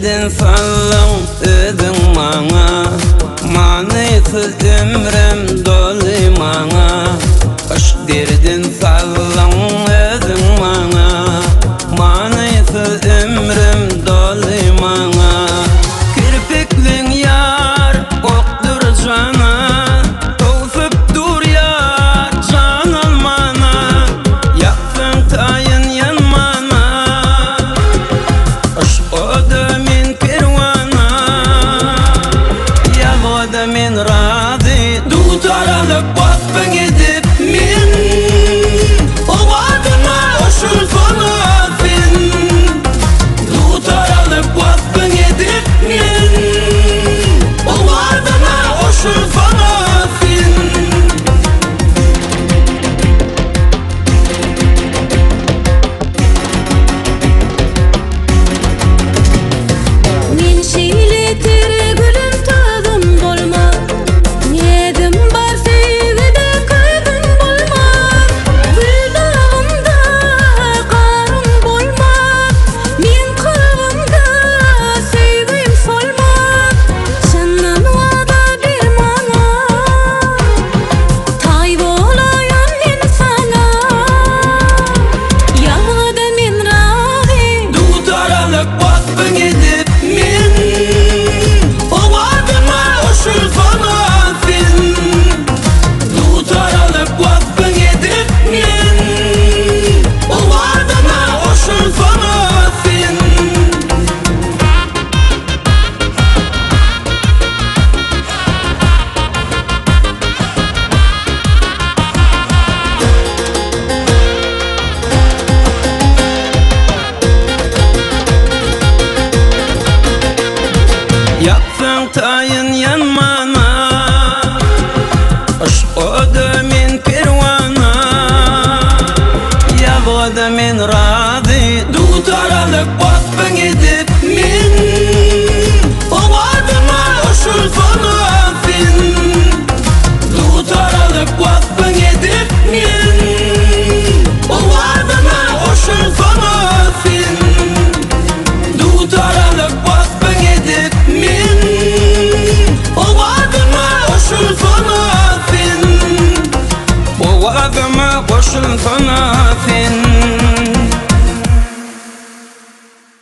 Girdin sallan edin bana, manisiz ömrüm dolu bana. Aşk girdin sallan edin bana, manisiz ömrüm dolu bana. Kirpiklin yar oktur cana, tosup dur yar can almana. Yaksın tayın yanmana, aşk oda min kervana. Ya oda min razı, du taralıp basbın edip min. O adına oşul sana fin, du taralıp basbın edip min. O adına oşul sana fin. Men şeýletir gülüm tadım bolma, nedim bar sevgide köydüm bolma. Gül dağımda qarım bolma, men kalbimde sevgim solma. Senden wada bir mana, tay bolayam men sana. Ýa-da men razı, Du taralıp basbın edip min. O adıma oşul sana fin, du taralıp basbın edip min. O adıma oşul sana fin. Yaksın tayın yanmana, aşk oda min kervana. Ya oda min razı, du taralıp basbın edip min. O adıma oşul sana fin, du taralıp basbın edip min. O adıma oşul sana fin, du taralıp basbın edip min. O adıma oşul sana fin, o adıma oşul sana fin.